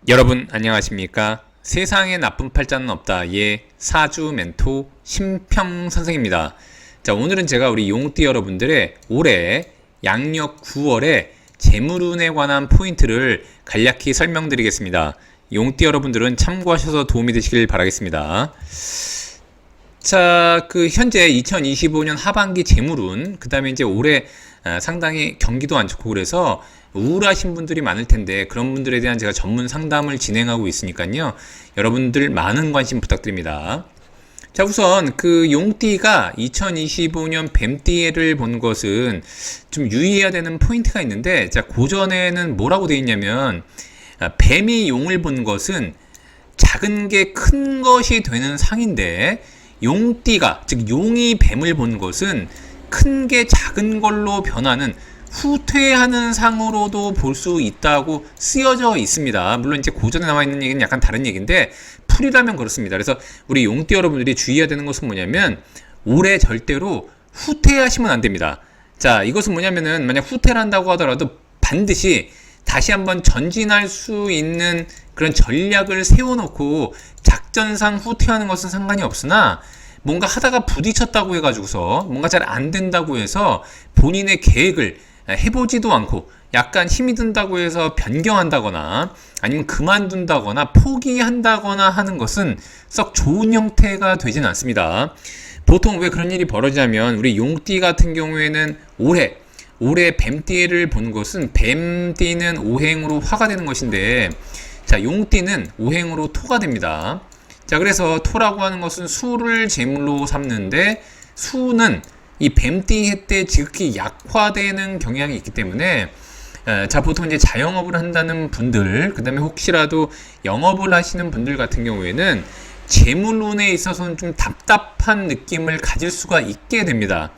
여러분 안녕하십니까? 세상에 나쁜 팔자는 없다의 사주 멘토 심평 선생입니다. 자, 오늘은 제가 우리 용띠 여러분들의 올해 양력 9월에 재물운에 관한 포인트를 간략히 설명드리겠습니다. 용띠 여러분들은 참고하셔서 도움이 되시길 바라겠습니다. 자, 현재 2025년 하반기 재물운, 그 다음에 이제 올해 상당히 경기도 안 좋고 그래서 우울하신 분들이 많을 텐데 그런 분들에 대한 제가 전문 상담을 진행하고 있으니까요. 여러분들 많은 관심 부탁드립니다. 자, 우선 용띠가 2025년 뱀띠를 본 것은 좀 유의해야 되는 포인트가 있는데, 자, 고전에는 뭐라고 되어 있냐면 뱀이 용을 본 것은 작은 게 큰 것이 되는 상인데, 용띠가 즉 용이 뱀을 본 것은 큰 게 작은 걸로 변하는 후퇴하는 상으로도 볼 수 있다고 쓰여져 있습니다. 물론 이제 고전에 나와 있는 얘기는 약간 다른 얘기인데 풀이라면 그렇습니다. 그래서 우리 용띠 여러분들이 주의해야 되는 것은 뭐냐면 올해 절대로 후퇴하시면 안 됩니다. 자, 이것은 뭐냐면은 만약 후퇴를 한다고 하더라도 반드시 다시 한번 전진할 수 있는 그런 전략을 세워놓고 작전상 후퇴하는 것은 상관이 없으나 뭔가 하다가 부딪혔다고 해가지고서 뭔가 잘 안 된다고 해서 본인의 계획을 해보지도 않고 약간 힘이 든다고 해서 변경한다거나 아니면 그만둔다거나 포기한다거나 하는 것은 썩 좋은 형태가 되진 않습니다. 보통 왜 그런 일이 벌어지냐면 우리 용띠 같은 경우에는 올해 뱀띠를 본 것은 뱀띠는 오행으로 화가 되는 것인데, 자, 용띠는 오행으로 토가 됩니다. 자, 그래서 토라고 하는 것은 수를 제물로 삼는데 수는 이 뱀띠 해 때 지극히 약화되는 경향이 있기 때문에 자, 보통 이제 자영업을 한다는 분들, 그 다음에 혹시라도 영업을 하시는 분들 같은 경우에는 재물운에 있어서는 좀 답답한 느낌을 가질 수가 있게 됩니다.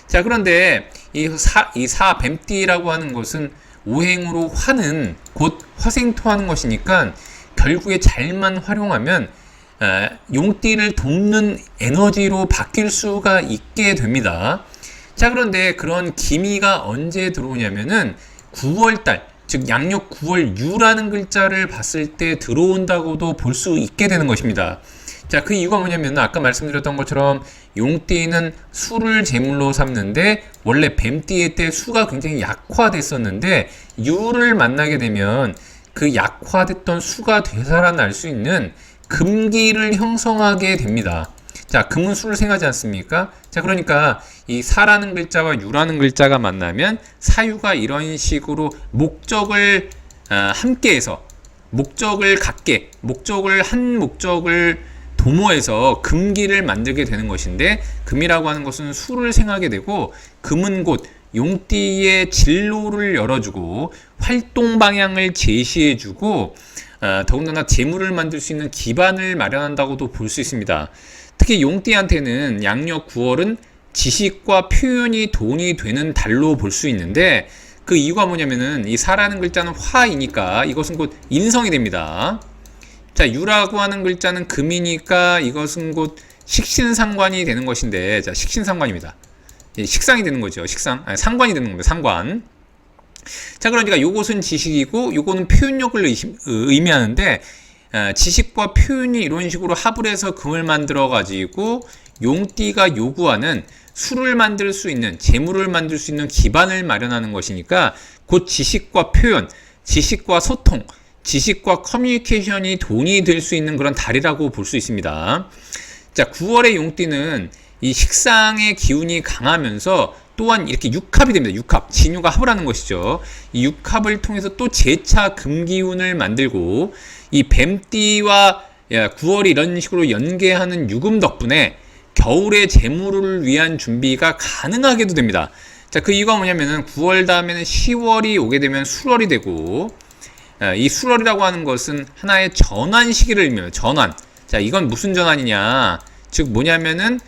자, 그런데 이 뱀띠라고 하는 것은 오행으로 화는 곧 화생토하는 것이니까 결국에 잘만 활용하면 용띠를 돕는 에너지로 바뀔 수가 있게 됩니다. 자, 그런데 그런 기미가 언제 들어오냐면은 9월달, 즉 양력 9월 유라는 글자를 봤을 때 들어온다고도 볼 수 있게 되는 것입니다. 자, 그 이유가 뭐냐면 아까 말씀드렸던 것처럼 용띠는 수를 제물로 삼는데 원래 뱀띠의 때 수가 굉장히 약화됐었는데 유를 만나게 되면 그 약화됐던 수가 되살아날 수 있는 금기를 형성하게 됩니다. 자, 금은 수를 생하지 않습니까? 자, 그러니까 이 사라는 글자와 유라는 글자가 만나면 사유가 이런 식으로 목적을 함께해서 한 목적을 도모해서 금기를 만들게 되는 것인데, 금이라고 하는 것은 수를 생하게 되고 금은 곧 용띠의 진로를 열어주고 활동 방향을 제시해주고 더군다나 재물을 만들 수 있는 기반을 마련한다고도 볼 수 있습니다. 특히 용띠한테는 양력 9월은 지식과 표현이 돈이 되는 달로 볼 수 있는데, 그 이유가 뭐냐면은 이 사라는 글자는 화이니까 이것은 곧 인성이 됩니다. 자, 유라고 하는 글자는 금이니까 이것은 곧 식신상관이 되는 것인데, 자, 식신상관입니다. 식상이 되는 거죠. 상관이 되는 겁니다. 상관. 자, 그러니까 요것은 지식이고 요거는 표현력을 의미하는데, 지식과 표현이 이런 식으로 합을 해서 금을 만들어 가지고 용띠가 요구하는 수를 만들 수 있는, 재물을 만들 수 있는 기반을 마련하는 것이니까 곧 지식과 표현, 지식과 소통, 지식과 커뮤니케이션이 돈이 될 수 있는 그런 달이라고 볼 수 있습니다. 자, 9월의 용띠는 이 식상의 기운이 강하면서 또한 이렇게 육합이 됩니다. 육합, 진유가 합을 하는 것이죠. 이 육합을 통해서 또 재차 금기운을 만들고 이 뱀띠와 9월이 이런 식으로 연계하는 유금 덕분에 겨울의 재물을 위한 준비가 가능하게도 됩니다. 자, 그 이유가 뭐냐면은 9월 다음에는 10월이 오게 되면 수월이 되고, 이 수월이라고 하는 것은 하나의 전환 시기를 의미해요. 전환. 자, 이건 무슨 전환이냐? 즉 뭐냐면은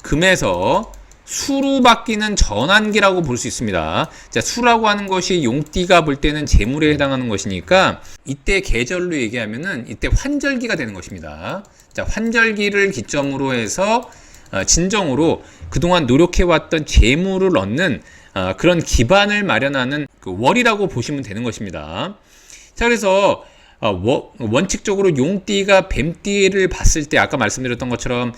금에서 수로 바뀌는 전환기라고 볼 수 있습니다. 자, 수라고 하는 것이 용띠가 볼 때는 재물에 해당하는 것이니까 이때 계절로 얘기하면은 이때 환절기가 되는 것입니다. 자, 환절기를 기점으로 해서 진정으로 그동안 노력해왔던 재물을 얻는 그런 기반을 마련하는 월이라고 보시면 되는 것입니다. 자, 그래서 원칙적으로 용띠가 뱀띠를 봤을 때 아까 말씀드렸던 것처럼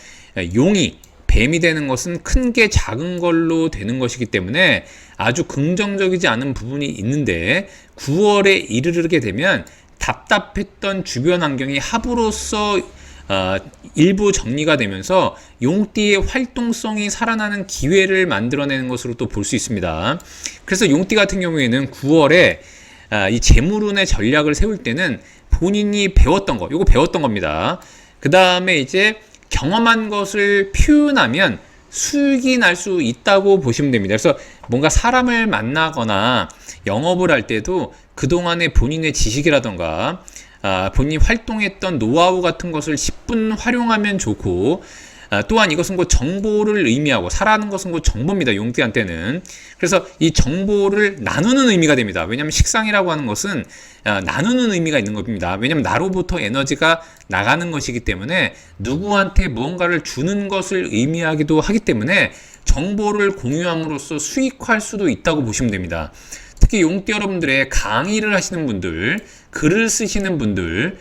용이 뱀이 되는 것은 큰 게 작은 걸로 되는 것이기 때문에 아주 긍정적이지 않은 부분이 있는데 9월에 이르게 되면 답답했던 주변 환경이 합으로써 일부 정리가 되면서 용띠의 활동성이 살아나는 기회를 만들어내는 것으로 또 볼 수 있습니다. 그래서 용띠 같은 경우에는 9월에 이 재물운의 전략을 세울 때는 본인이 배웠던 거, 요거 배웠던 겁니다. 그 다음에 이제 경험한 것을 표현하면 수익이 날 수 있다고 보시면 됩니다. 그래서 뭔가 사람을 만나거나 영업을 할 때도 그동안의 본인의 지식이라던가 본인이 활동했던 노하우 같은 것을 10분 활용하면 좋고, 또한 이것은 곧 정보를 의미하고 살아가는 것은 곧 정보입니다. 용띠한테는. 그래서 이 정보를 나누는 의미가 됩니다. 왜냐하면 식상이라고 하는 것은 나누는 의미가 있는 겁니다. 왜냐하면 나로부터 에너지가 나가는 것이기 때문에 누구한테 무언가를 주는 것을 의미하기도 하기 때문에 정보를 공유함으로써 수익화할 수도 있다고 보시면 됩니다. 특히 용띠 여러분들의 강의를 하시는 분들, 글을 쓰시는 분들,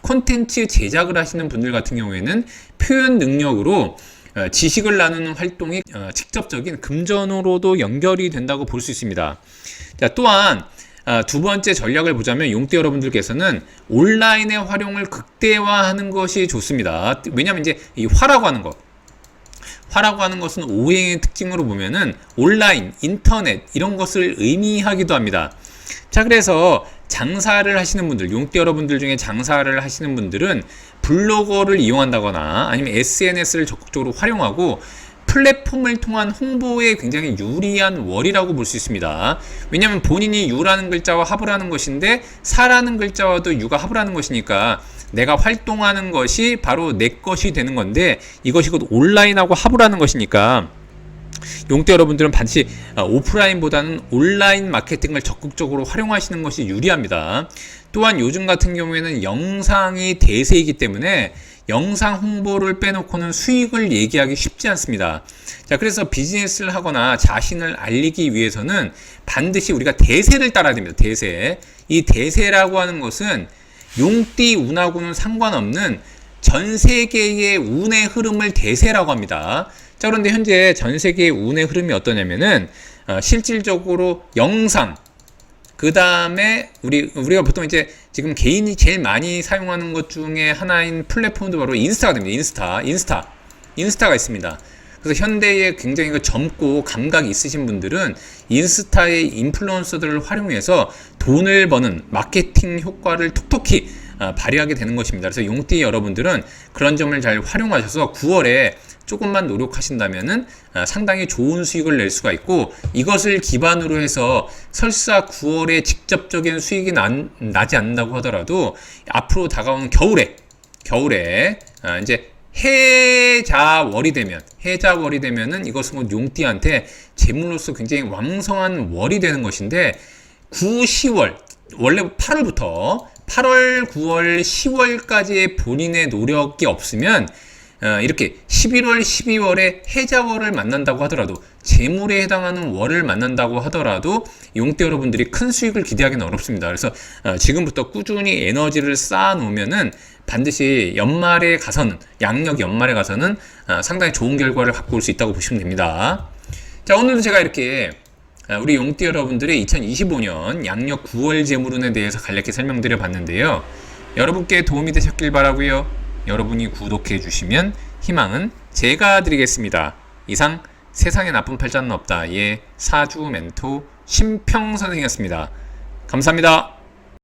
콘텐츠 제작을 하시는 분들 같은 경우에는 표현 능력으로 지식을 나누는 활동이 직접적인 금전으로도 연결이 된다고 볼 수 있습니다. 자, 또한 두 번째 전략을 보자면 용띠 여러분들께서는 온라인의 활용을 극대화하는 것이 좋습니다. 왜냐하면 이제 이 화라고 하는 것, 화라고 하는 것은 오행의 특징으로 보면은 온라인, 인터넷 이런 것을 의미하기도 합니다. 자, 그래서 장사를 하시는 분들, 용띠 여러분들 중에 장사를 하시는 분들은 블로거를 이용한다거나 아니면 SNS를 적극적으로 활용하고 플랫폼을 통한 홍보에 굉장히 유리한 월이라고 볼 수 있습니다. 왜냐하면 본인이 유라는 글자와 합을 하는 것인데 사라는 글자와도 유가 합을 하는 것이니까 내가 활동하는 것이 바로 내 것이 되는 건데 이것이 곧 온라인하고 합을 하는 것이니까 용띠 여러분들은 반드시 오프라인보다는 온라인 마케팅을 적극적으로 활용하시는 것이 유리합니다. 또한 요즘 같은 경우에는 영상이 대세이기 때문에 영상 홍보를 빼놓고는 수익을 얘기하기 쉽지 않습니다. 자, 그래서 비즈니스를 하거나 자신을 알리기 위해서는 반드시 우리가 대세를 따라야 됩니다. 대세. 이 대세라고 하는 것은 용띠 운하고는 상관없는 전 세계의 운의 흐름을 대세라고 합니다. 자, 그런데 현재 전 세계의 운의 흐름이 어떠냐면은 실질적으로 영상, 그 다음에 우리가 보통 이제 지금 개인이 제일 많이 사용하는 것 중에 하나인 플랫폼도 바로 인스타가 됩니다. 인스타가 있습니다. 그래서 현대에 굉장히 젊고 감각이 있으신 분들은 인스타의 인플루언서들을 활용해서 돈을 버는 마케팅 효과를 톡톡히 발휘하게 되는 것입니다. 그래서 용띠 여러분들은 그런 점을 잘 활용하셔서 9월에 조금만 노력하신다면은 상당히 좋은 수익을 낼 수가 있고, 이것을 기반으로 해서 설사 9월에 직접적인 수익이 나지 않는다고 하더라도 앞으로 다가오는 겨울에 이제 해자월이 되면은 이것은 용띠한테 재물로서 굉장히 왕성한 월이 되는 것인데 9, 10월 원래 8월, 9월, 10월까지의 본인의 노력이 없으면 이렇게 11월, 12월에 해자월을 만난다고 하더라도 재물에 해당하는 월을 만난다고 하더라도 용띠 여러분들이 큰 수익을 기대하기는 어렵습니다. 그래서 지금부터 꾸준히 에너지를 쌓아 놓으면은 반드시 양력 연말에 가서는 상당히 좋은 결과를 갖고 올 수 있다고 보시면 됩니다. 자, 오늘도 제가 이렇게 우리 용띠 여러분들의 2025년 양력 9월 재물운에 대해서 간략히 설명드려 봤는데요. 여러분께 도움이 되셨길 바라고요. 여러분이 구독해 주시면 희망은 제가 드리겠습니다. 이상 세상에 나쁜 팔자는 없다의 사주 멘토 심평 선생이었습니다. 감사합니다.